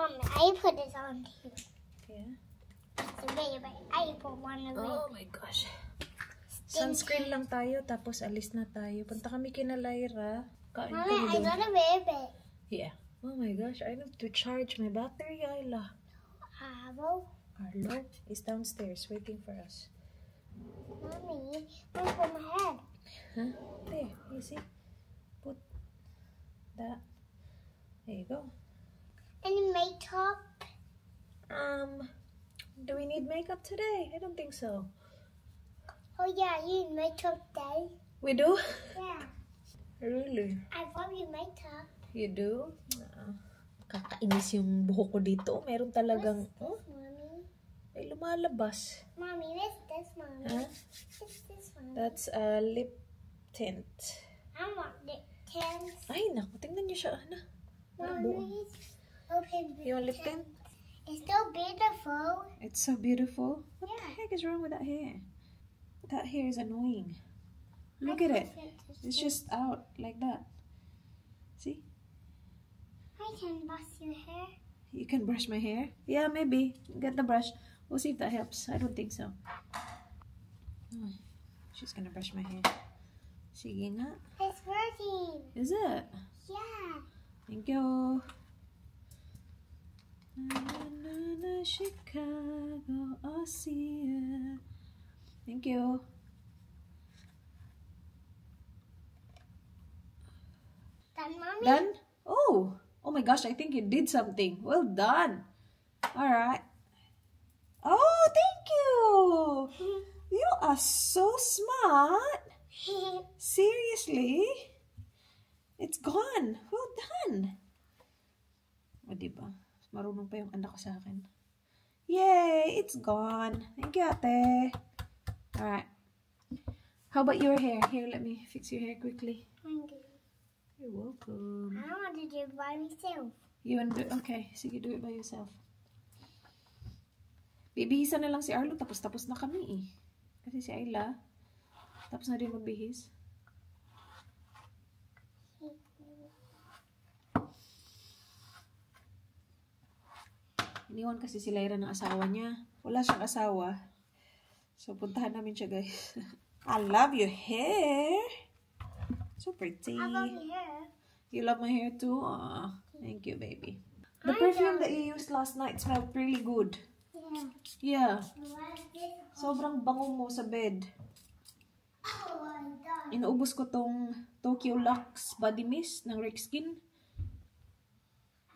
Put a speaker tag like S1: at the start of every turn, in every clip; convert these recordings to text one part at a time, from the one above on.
S1: Mom, I put this on too.
S2: Yeah.
S1: So, baby, I put one of it.
S2: Oh my gosh. Sunscreen lang tayo, tapos alis na tayo. Punta kami kina Lyra. Kain
S1: Mommy,
S2: kami
S1: I
S2: doon.
S1: got a baby.
S2: Yeah. Oh my gosh, I need to charge my battery, Ayla.
S1: Arlo,
S2: Arlo is downstairs waiting for us.
S1: Mommy, look for my head.
S2: Huh? There, you see? Put that. There you go.
S1: Any makeup?
S2: Do we need makeup today? I don't think so.
S1: Oh yeah, you need makeup day.
S2: We do?
S1: Yeah,
S2: Really?
S1: I love your makeup.
S2: You do? Kakainis yung buhok ko dito. Meron talagang, oh,
S1: Mommy,
S2: may lumalabas.
S1: Mommy, what's this, Mommy?
S2: Huh?
S1: What's this one?
S2: That's a lip tint.
S1: I want the tins.
S2: Ay, naku. Tingnan niyo siya, Ana.
S1: Mommy, open the
S2: You want lip tint?
S1: It's so beautiful.
S2: It's so beautiful. What the
S1: Yeah.
S2: heck is wrong with that hair? That hair is annoying. Look at it. It's just out like that. See?
S1: I can brush your hair.
S2: You can brush my hair? Yeah, maybe. Get the brush. We'll see if that helps. I don't think so. Oh, she's gonna brush my hair. Sige nga.
S1: It's working.
S2: Is it?
S1: Yeah.
S2: Thank you. Na, na, na, Chicago, I'll see ya. Thank you.
S1: Done, Mommy?
S2: Done? Oh! Oh my gosh, I think you did something. Well done. Alright. Oh, thank you! You are so smart. Seriously? It's gone. Well done. O, diba? Marunong pa yung anak ko sa akin. Yay! It's gone. Thank you, ate. Alright. How about your hair? Here, let me fix your hair quickly.
S1: Thank you.
S2: You're welcome.
S1: I want to do it by myself.
S2: You want to do okay, sige, do it by yourself. Bibihisan na lang si Arlo, tapos na kami eh. Kasi si Ayla, tapos na din magbihis. Iniwan kasi si Lyra ng asawa niya. Wala siyang asawa. So, puntahan namin siya, guys. I love your hair. So pretty.
S1: I love your hair.
S2: You love my hair too? Aw, thank you, baby. The perfume that you used last night smelled really good.
S1: Yeah.
S2: Yeah.
S1: What is this?
S2: Sobrang bango mo sa bed.
S1: Oh, I'm done.
S2: Inuubos ko tong Tokyo Luxe Body Mist ng Rick Skin.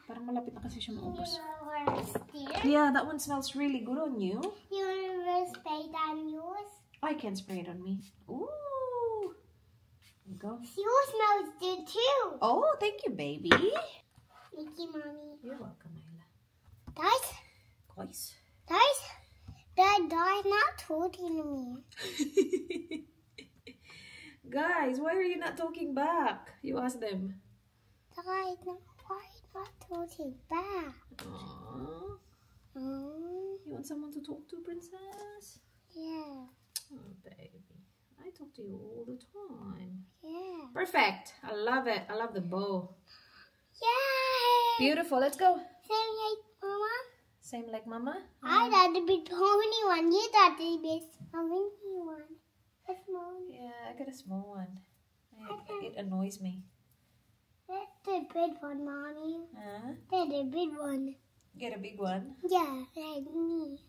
S2: Parang malapit na kasi siya maubos. Yeah, that one smells really good on you.
S1: You want to spray down yours?
S2: I can spray it on me. Ooh. There you go.
S1: Yours smells good too.
S2: Oh, thank you, baby.
S1: Thank you, Mommy.
S2: You're welcome, Ayla.
S1: Guys,
S2: Guys.
S1: Dad's not talking to me.
S2: Guys, why are you not talking back? You asked them.
S1: Dad, why not talking back?
S2: Aww.
S1: Oh,
S2: You want someone to talk to, princess?
S1: yeah,
S2: Oh, baby. I talk to you all the time.
S1: yeah.
S2: Perfect. I love it. I love the bow.
S1: Yay!
S2: Beautiful. Let's go.
S1: Say like Mama.
S2: Same like Mama.
S1: I got the big pony one. You got the big pony one. The small.
S2: Yeah, I got a small one. It annoys me.
S1: That's the big one, Mommy.
S2: Huh?
S1: That's the big one.
S2: Get a big one.
S1: Yeah, like me.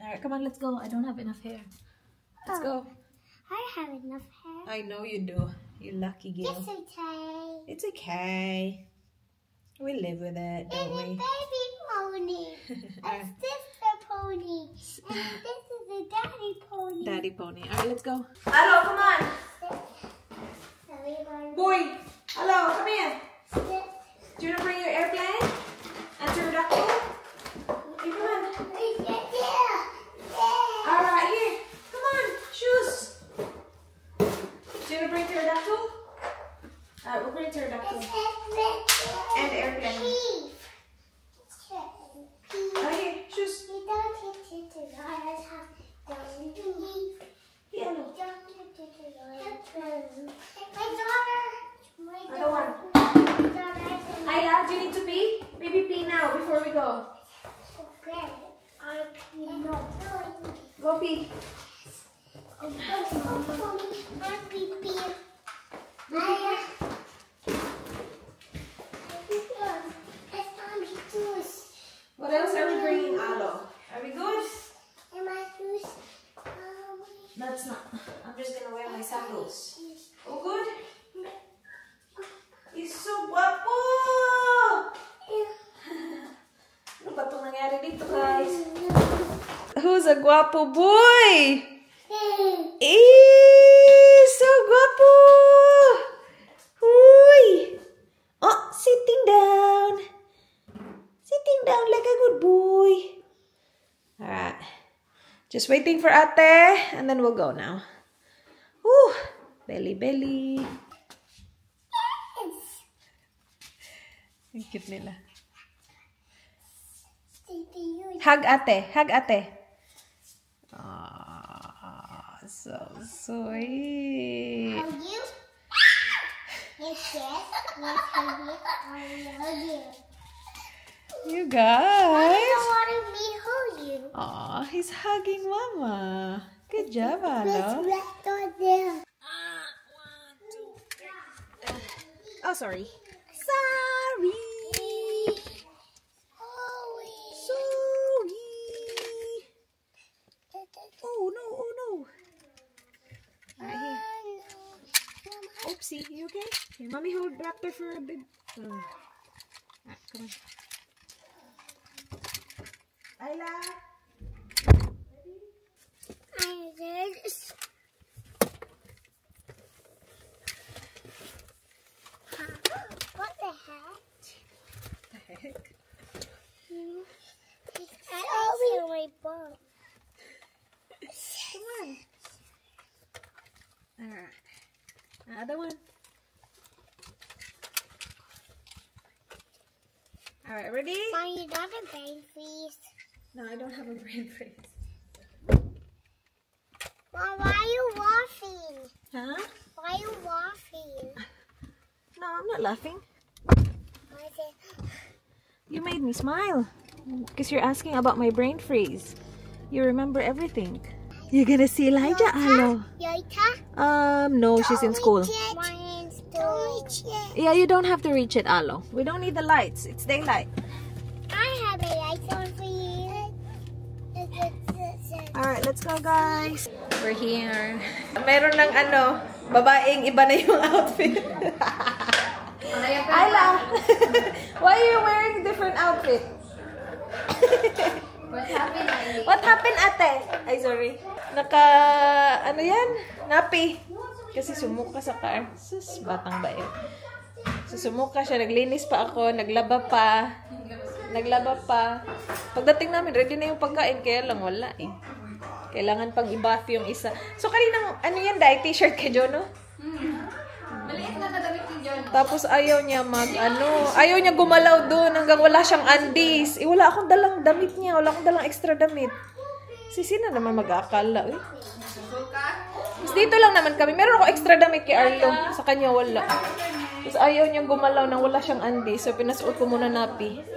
S2: Alright, come on, let's go. I don't have enough hair. Let's go.
S1: I have enough hair.
S2: I know you do. You lucky girl.
S1: It's okay.
S2: It's okay. We live with it,
S1: It's
S2: don't
S1: a
S2: we?
S1: baby pony. And this is the pony. And this is the daddy pony.
S2: Daddy pony. Alright, let's go. Hello, come on. Boy. Hello, come here. Do you want to bring your airplane? And pterodactyl? Okay, come on. Alright, here. Come on. Shoes. Do you want to bring pterodactyl? Alright, we'll bring pterodactyl. And airplane. Oh, here. Shoes. Here. Another one. Ayla, do you need to pee? Maybe pee now before we go.
S1: Okay. I'll pee now.
S2: Go pee.
S1: I'll pee.
S2: What else are we bringing, Alo? Are we good? That's not. I'm just gonna wear my sandals. Oh, good? He's so guapo! Ano ba itong nangyari dito, guys? Who's a guapo boy? So guapo! Huy! Oh, sitting down. Sitting down like a good boy. Alright. Just waiting for ate, and then we'll go now. Whew! Belly, belly. Ang cute nila. Hug ate. Hug ate. Aww, so sweet.
S1: Hug you? Yes, yes. Let's hug you. I hug you.
S2: You guys.
S1: I don't want to be hug you.
S2: Aw, he's hugging Mama. Good job, Alo.
S1: Let's go there.
S2: 1, 2, 3. Oh, sorry. Sorry. Sorry. Oh, no. Oh, no. Alright, here. Oopsie, you okay? Here, Mommy hold Raptor for a bit. Alright, come on. Ayla.
S1: What the heck?
S2: The heck?
S1: I opened my book.
S2: Come on. Alright. Another one. Alright, ready?
S1: Mom, you got a brain freeze.
S2: No, I don't have a brain freeze.
S1: Mom, why are you laughing?
S2: Huh?
S1: Why are you laughing?
S2: No, I'm not laughing.
S1: I said,
S2: You made me smile. Because you're asking about my brain freeze. You remember everything. You're gonna see Elijah, Alo.
S1: Yoita?
S2: No, she's in school.
S1: Mine's don't reach it.
S2: Yeah, you don't have to reach it, Alo. We don't need the lights. It's daylight.
S1: I have a light on for you.
S2: Alright, let's go, guys. We're here. Meron ng babaeng iba na yung outfit. Ayla! Why are you wearing a different outfit?
S1: What happened, Ivy?
S2: What happened, ate? Ay, sorry. Napi. Kasi sumuka sa car. Sus, batang bae. So, sumuka siya. Naglinis pa ako. Naglaba pa. Pagdating namin, ready na yung pagkain. Kaya lang, wala eh. Kailangan pang i-bath yung isa. So, kaninang, yan, dahil t-shirt kay Jono?
S1: Maliit na nadamit ni John.
S2: Tapos, ayaw niya ayaw niya gumalaw doon hanggang wala siyang undies. Wala akong dalang damit niya. Wala akong dalang extra damit. Sina naman mag-aakala, eh. Tapos dito lang naman kami. Meron ako extra damit kay Arlo. Sa kanya, wala. Tapos, ayaw niya gumalaw nang wala siyang undies. So, pinasuot ko muna napi.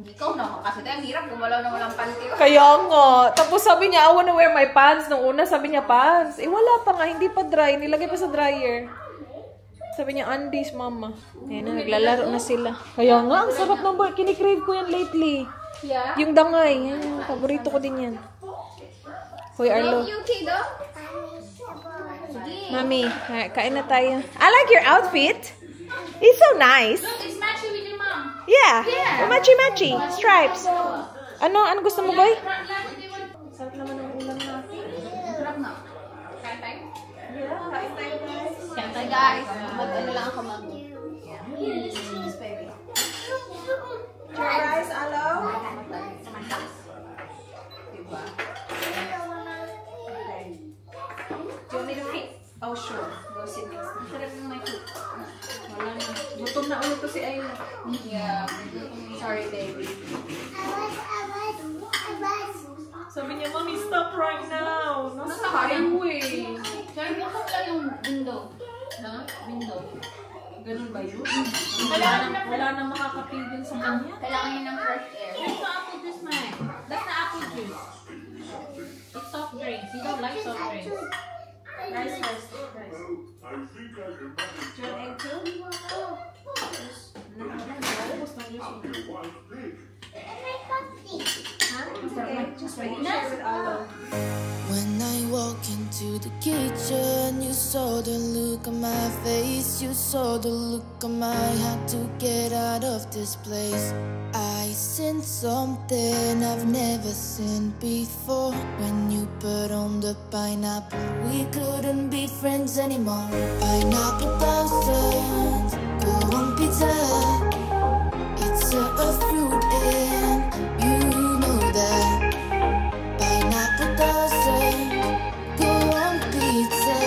S1: Ikaw naman kasi tayo, hirap gumalaw na walang panty.
S2: Kaya nga. Tapos sabi niya, I wanna wear my pants. Nung una, sabi niya, pants. Wala pa nga. Hindi pa dry. Nilagay pa sa dryer. Sabi niya, undies, mama. Ayan na, naglalaro na sila. Kaya nga, ang sarap ng boy. Kinikrave ko yan lately.
S1: Yeah?
S2: Yung dangay. Yan, paborito ko din yan. Hoy, Arlo.
S1: You okay, though?
S2: Mami, kain na tayo. I like your outfit. It's so nice.
S1: Look, it's matchy with your mom.
S2: Yeah.
S1: Yeah.
S2: Matchy-matchy. Stripes. Ano gusto mo, boy? Sarap naman ang ulam natin.
S1: Sarap na. Kain tayo?
S2: Yeah, kain tayo, guys.
S1: Kain tayo, guys. Mag-ano lang ako, mom.
S2: Yes, baby. Your rice, Alo? Diba?
S1: Do you want me to feed?
S2: Oh, sure. Go sit next to me.
S1: Sarap ng my food.
S2: Wala na. Gutom na ulit to si Ayla.
S1: Yeah. Sorry, baby.
S2: Sabi niya, Mommy, stop right now.
S1: Nasa highway. Sorry, bukas lang yung window. No? Window.
S2: Ganun ba yun? Wala na makakapigil sa kanya.
S3: Kailangan niya ng fresh air.
S2: That's not apple juice, man. That's not apple juice. It's soft drinks. You don't like soft drinks. Rice first. Rice. Do you want egg too? Ubus na yun. Just wait. Share with Alo.
S4: When I walk into the kitchen, you saw the look on my face. You saw the look on my had to get out of this place. I seen something I've never seen before. When you put on the pineapple, we couldn't be friends anymore. Pineapple thousands, go on pizza. It's a fruit and you know that. Pineapple doesn't go on pizza.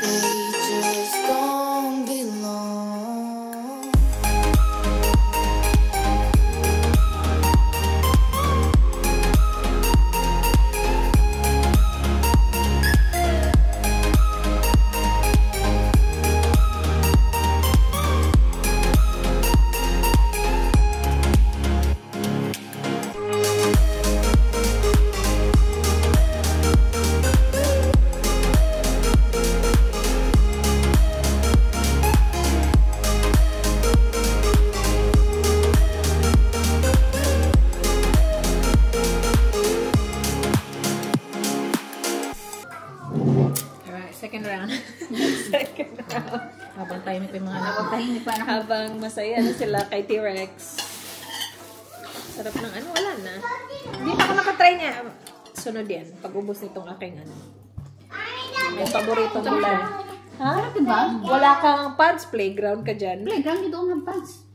S4: They just don't belong.
S2: Alright, second round. Second round. Habang tahimik pa yung mga anak.
S3: Tahimik pa na.
S2: Habang masaya na sila kay T-Rex. Sarap ng ano, wala na. Hindi pa ako nakatry niya. Sunod yan. Pag-ubos nitong aking ano. May paborito nila. Ha?
S3: Sarap diba?
S2: Wala kang pads, playground ka dyan.
S3: Playground, you don't have pants.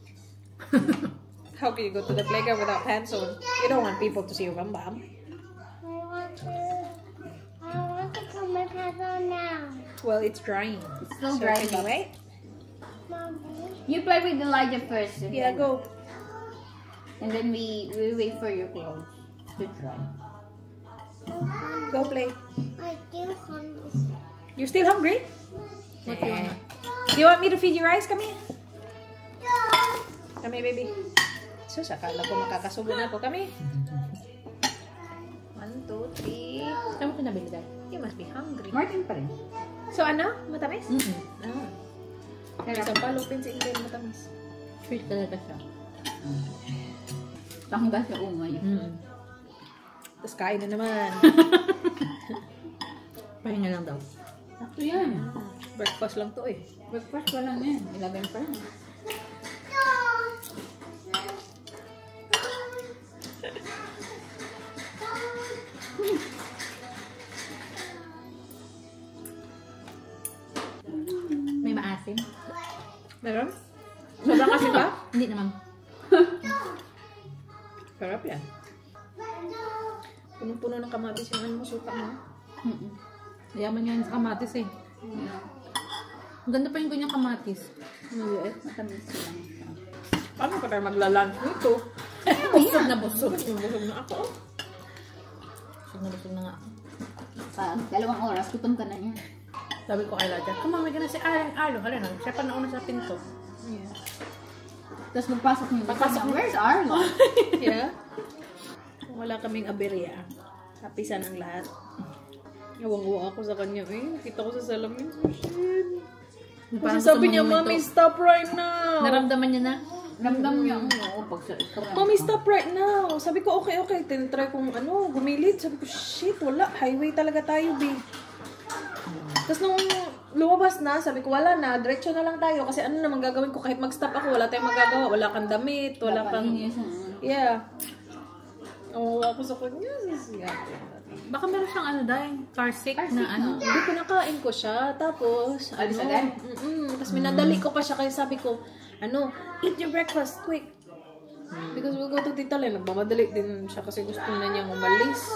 S2: How can you go to the playground without pants on? You don't want people to see your bum-bum.
S1: I want to put my pants on now.
S2: Well, it's drying.
S3: It's still
S2: So
S3: dry.
S2: can you wait?
S1: Mommy.
S3: You play with Elijah first. And
S2: Yeah,
S3: then,
S2: go.
S3: And then we wait for your clothes to dry.
S2: Go play.
S1: I do hungry.
S2: You're still hungry? What do you want? Do you want me to feed you rice? Come here. Come here, baby. Sus, akala ko makakasubo na ako. Come here. 1, 2, 3.
S3: Saan mo pinabili dahil?
S2: You must be hungry.
S3: Martin pa rin.
S2: So, ano? Matamis? Ah.
S3: Sarap.
S2: Isang palupin si Inday matamis.
S3: Sweet talaga siya. Tanggal sa umay.
S2: Tapos kain na naman.
S3: Pahinga lang daw. Sakto yan.
S2: Breakfast lang to eh.
S3: Breakfast pa lang yan. 11 pa lang. May maasim?
S2: Meron? Sobrang asin ba?
S3: Hindi naman.
S2: Sarap yan. Punong-puno ng kamatis yung ano mo, suka mo.
S3: Yaman yan sa kamatis eh. Ang ganda pa yung kanyang kamatis.
S2: Maliit.
S3: Matamis lang.
S2: Paano ka tayo magla-lunch nito?
S3: Busog na busog.
S2: Busog na ako.
S3: Busog na nga ako. Pag 2 oras, gutom ka na niya.
S5: Sabi ko kay Laja, kumamay ka na si Aling Arlo. Hala na, siya pa nauna sa pinto.
S2: Yeah.
S3: Tapos magpasok niyo.
S2: Pagpasok niyo.
S3: Where's Arlo?
S2: Yeah. Wala kaming aberya. Happy sana ang lahat. Nawang-uwa ako sa kanya eh. Nakita ko sa salamin. So shit. Kasi sabi niya, Mommy, stop right now.
S5: Naramdaman niya na.
S3: Ramdam niya. Oo, pag sa ikaw.
S2: Mommy, stop right now. Sabi ko, okay. Tinitry kong gumilid. Sabi ko, shit, wala. Highway talaga tayo, babe. Tapos nung lumabas na, sabi ko, wala na. Diretso na lang tayo. Kasi ano naman gagawin ko? Kahit mag-stop ako, wala tayong magagawa. Wala kang damit. Wala kang... Yeah. Nawawa ako sa kanya.
S5: Baka meron siyang ano dahil, car sick na ano.
S2: Hindi ko nakain ko siya. Tapos,
S3: Alis agad?
S2: Tapos minadali ko pa siya. Kaya sabi ko, eat your breakfast, quick. Because we'll go to Tita Len. Nagmamadali din siya kasi gusto na niyang umalis.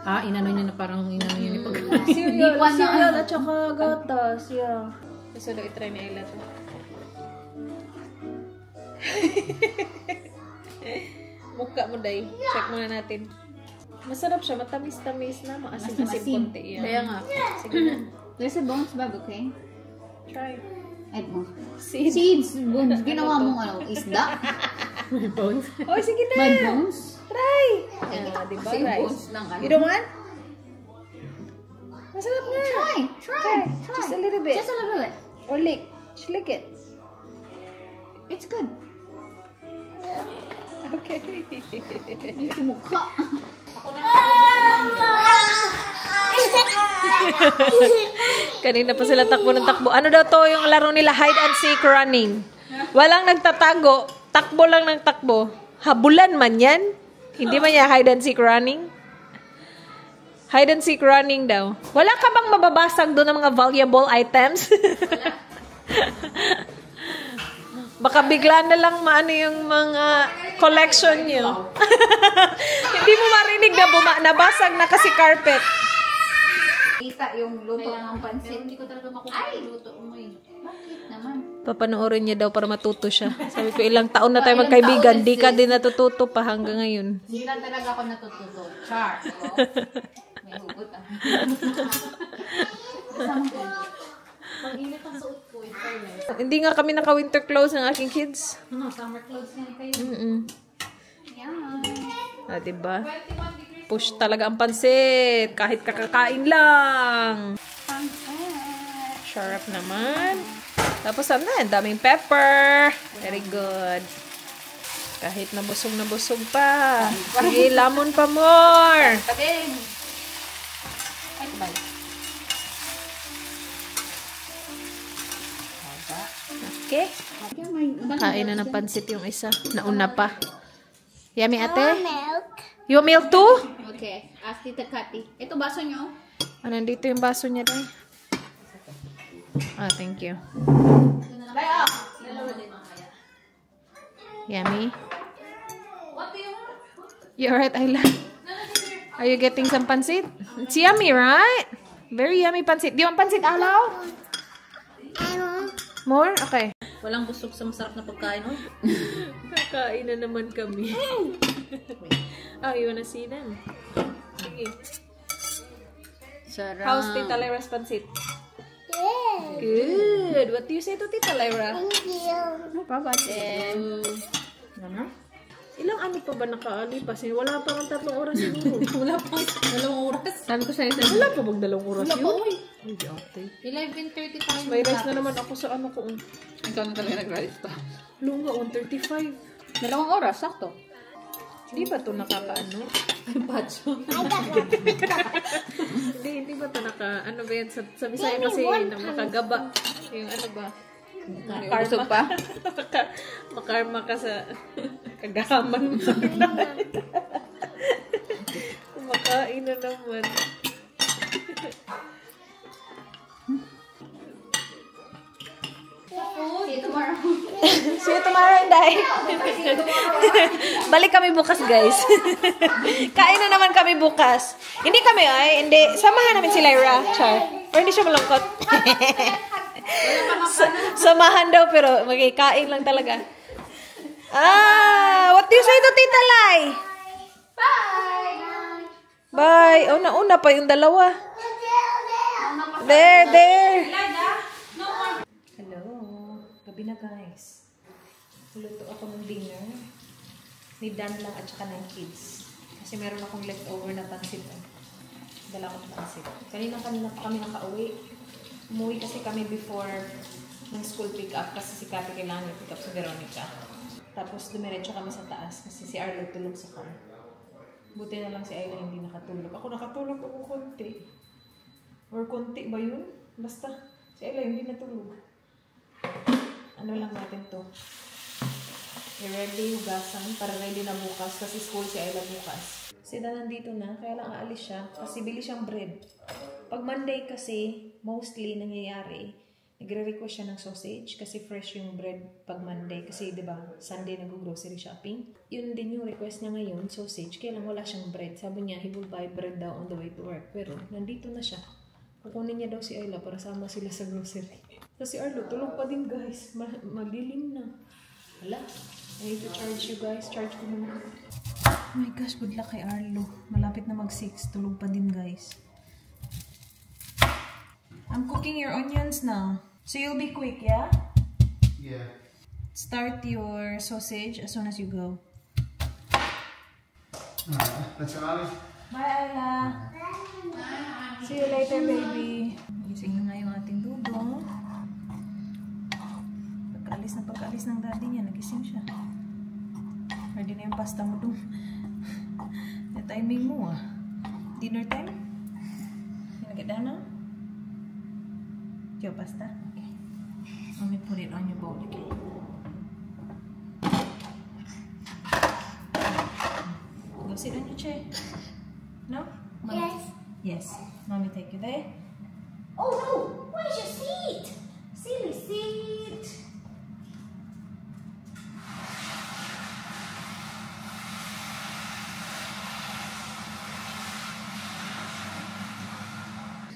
S5: Inano niya na parang inano niya ni pag...
S2: Cereal at saka gatas. Yeah. Gusto na itry ni Ayla to. Mukha mo, Day. Check muna natin. Masarap siya. Matamis-tamis na. Maasim-asim konti. Yeah.
S5: Kaya nga.
S2: Sige na.
S3: There's a bounce bag, okay?
S2: Try.
S6: Ano? Seeds. Bones. Ginawa mong ano? Isda?
S3: Bones.
S2: Oh, sige na.
S6: May bones?
S2: Try. Yeah, diba,
S6: Kasi
S2: guys?
S6: bones lang ano.
S2: You don't want? Masarap nga.
S6: Try.
S2: Just a little bit.
S6: Just a little bit.
S2: Or lick. Just lick it.
S6: It's good.
S2: Okay.
S6: Mukha.
S2: Kanina pa sila takbo ng takbo. Ano daw to yung laro nila? Hide and seek running. Walang nagtatago. Takbo lang ng takbo. Habulan man yan. Hindi man yan hide and seek running. Hide and seek running daw. Wala ka bang mababasag doon ng mga valuable items? Baka bigla na lang maano yung mga collection nyo. Hindi mo marinig na nabasag na kasi carpet.
S6: Kita yung luto ng pansit. Hindi ko talaga makuha yung luto mo eh. Bakit naman?
S2: Papanoorin niya daw para matuto siya. Sabi ko, ilang taon na tayo magkaibigan. Di ka din natututo pa hanggang ngayon.
S6: Hindi lang talaga ako natututo. Char. May hugot ah. Pag-init ang suot ko, in fairness.
S2: Hindi nga kami naka-winter clothes ng aking kids.
S6: Summer clothes nga kayo. Yeah.
S2: Diba? Push talaga ang pansit. Kahit kakakain lang. Sharp naman. Tapos ano na, daming pepper. Very good. Kahit nabusog pa. Sige, lamon pa more.
S6: Tabi. Ay, bye.
S2: Okay. Kain na ng pansit yung isa. Nauna pa. Yummy, ate?
S1: Milk.
S2: You want milk too?
S6: Okay. Ask Tita Cathy. Ito baso nyo.
S2: Ah, nandito yung baso niya din. Ah, thank you. Yummy. You alright, Ayla? Are you getting some pansit? It's yummy, right? Very yummy pansit. Do you want pansit, Alaw? More? Okay.
S3: Walang busog sa masarap na pagkain, oh.
S2: Kakain na naman kami. Oh, you wanna see them? Sige.
S6: Sarap.
S2: How's Tita Lyra's pansit?
S1: Yeah.
S2: Good. What do you say to Tita Lyra?
S1: Thank you.
S6: No problem.
S3: Ano?
S2: Ilang ano pa ba nakaalipas? Wala pa ng 3 oras siguro.
S3: Wala pang 2 oras.
S6: Sabi ko sa'yo,
S2: Wala pa bang 2 oras
S6: wala pa,
S2: yun?
S6: uy.
S2: Ay, ate.
S6: 11:30 pa kayo.
S2: May rice na naman ako sa ano ko.
S6: Ikaw na talaga nag-rice pa.
S2: Lunga, 1:35.
S6: 2 oras, sakto.
S2: Hindi ba ito nakakaano?
S3: Pacho.
S2: Hindi ba ito ano ba yan? Sa Bisaya kasi nakagaba. Yung ano ba?
S6: Busog pa?
S2: Makarma ka sa kagaman mo. Kumakain na naman. See you tomorrow, Inday. Balik kami bukas, guys. Kain na naman kami bukas. Hindi kami, hindi. Samahan namin si Lyra, Char. Or hindi siya malungkot. Samahan daw, pero magkikain lang talaga. What do you say to Tita Lai? Bye. Oh, nauna pa yung dalawa. There. Hello. Gabi na, guys. Luto ako ng dinner. Ni Dan lang at saka ng kids. Kasi meron akong leftover na pansit. Dala akong pansit. Kanina pa kami nakauwi. Umuwi kasi kami before ng school pick up kasi si Kathy kailangan i-pick up si Veronica. Tapos dumiretso kami sa taas kasi si Arlo tulog sa car. Buti na lang si Ayla hindi nakatulog. Ako nakatulog ako konti. Or konti ba yun? Basta si Ayla hindi natulog. Ano lang natin to? I-ready hugasan para ready na bukas kasi school si Ayla bukas. Si Dan nandito na kaya lang aalis siya kasi bili siyang bread. Pag Monday kasi, mostly nangyayari, nagre-request siya ng sausage kasi fresh yung bread pag Monday. Kasi, di ba, Sunday nag-grocery shopping. Yun din yung request niya ngayon, sausage. Kaya lang wala siyang bread. Sabi niya, he will buy bread daw on the way to work. Pero, nandito na siya. Kukunin niya daw si Ayla para sama sila sa grocery. Kasi Arlo, tulog pa din, guys. Malilim na. Hala. I need to charge you guys. Charge ko naman. Oh my gosh, good luck kay Arlo. Malapit na mag-6. Tulog pa din, guys. I'm cooking your onions now. So you'll be quick, yeah?
S7: Yeah.
S2: Start your sausage as soon as you go.
S7: That's all.
S2: Bye, Ayla. See you later, baby. Gising na nga yung ating dudong. Pagkaalis ng daddy niya, nagising siya. Ready na yung pasta mo dun. The timing mo Dinner time? You get down now? Your pasta? Okay. Let me put it on your bowl again. Go sit on your chair. No? Mommy.
S1: Yes.
S2: Yes. Mommy take you there. Oh no! Where's your seat? Silly seat.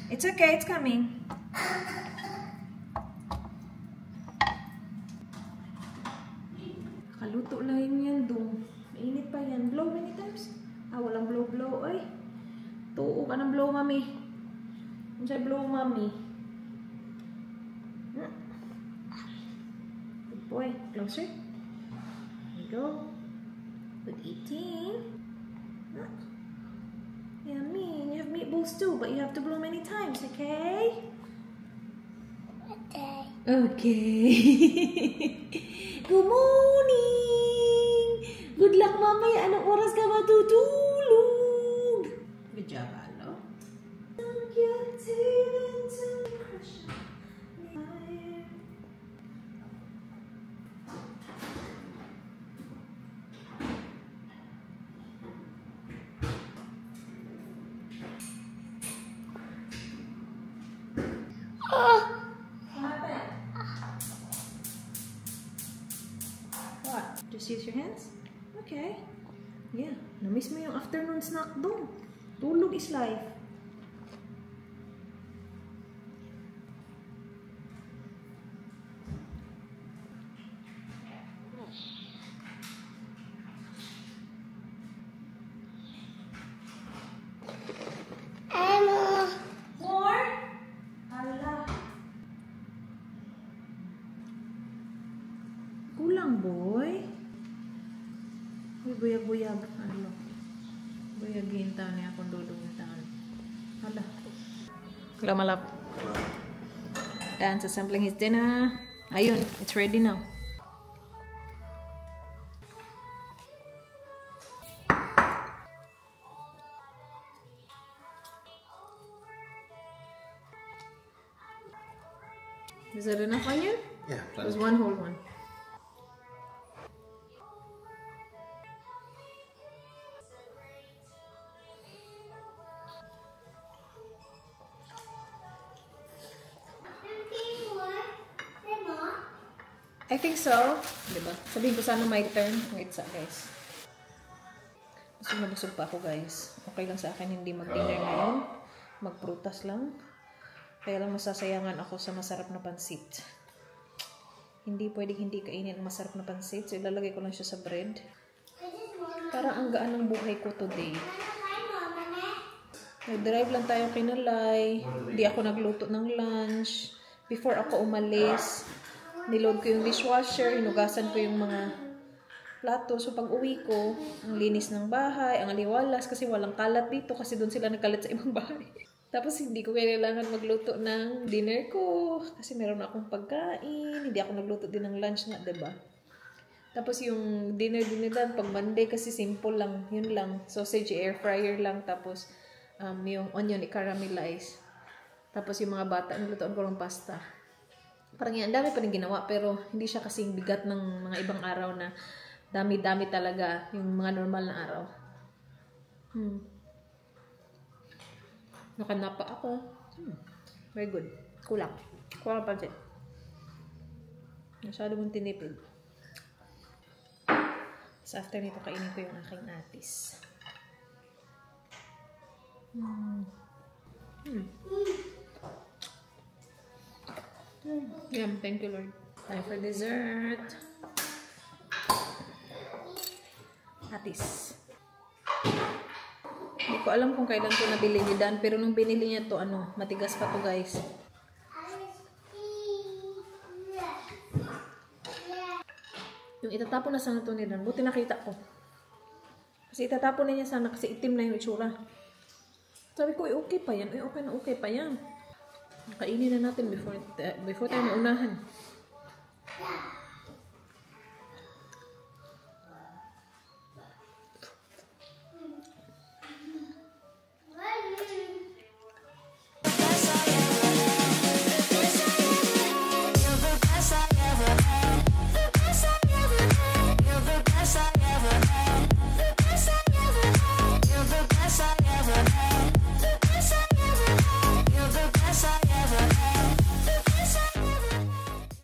S2: It's okay, it's coming. Kaluto lang yan dong. Mainit pa yan. Blow many times? Walang blow. Ay. Tuo ka ng blow, mami. Ano siya blow, mami? Good boy. Closer. There you go. Good eating. Yummy. You have meatballs too, but you have to blow many times, okay?
S1: Okay.
S2: Okay. Good morning! Good luck, mamaya. Anong oras ka matutulog? Good job, Alo. What? Just use your hands? Okay. Yeah. Na-miss mo yung afternoon snack doon. Tulog is life. More? Hala. Kulang, boy. Uy, buyag-buyag. Ano? Buyagin tayo niya kung dudungin tayo. Hala. Kalamalap. Dan's assembling his dinner. Ayun, it's ready now. Is that enough onion?
S7: Yeah.
S2: There's one whole one. I think so. Diba? Sabihin ko sana my turn. Wait sa guys. Busog pa ako guys. Okay lang sa akin hindi mag-dinner ngayon. Magprutas lang. Kaya lang masasayangan ako sa masarap na pansit. Hindi pwedeng hindi kainin ang masarap na pansit. So ilalagay ko lang siya sa bread. Para ang gaan ng buhay ko today. Nag-drive lang tayo kinalay. Hindi ako nagluto ng lunch. Before ako umalis, niload ko yung dishwasher, hinugasan ko yung mga plato. So pag uwi ko, ang linis ng bahay, ang aliwalas kasi walang kalat dito kasi doon sila nagkalat sa ibang bahay. Tapos hindi ko kailangan magluto ng dinner ko kasi meron akong pagkain. Hindi ako nagluto din ng lunch nga, diba? Tapos yung dinner pag Monday kasi simple lang, yun lang. Sausage, air fryer lang. Tapos yung onion, i-caramelize. Tapos yung mga bata, nilutoan ko ng pasta. Parang yan, dami pa rin ginawa, pero hindi siya kasing bigat ng mga ibang araw na dami-dami talaga yung mga normal na araw. Nakanapa ako. Very good. Kulang pansit. Masyado mong tinipid. So after nito, kainin ko yung aking atis. Yum, thank you Lord. Time for dessert. Atis. Hindi ko alam kung kailan ko nabili ni Dan, pero nung binili niya to, matigas pa to guys. Yung itatapon na sana ito ni Dan. Buti nakita ko. Kasi itatapon na niya sana kasi itim na yung itsura. Sabi ko, okay pa yan. Okay na okay pa yan. Kainin na natin before tayo maunahan.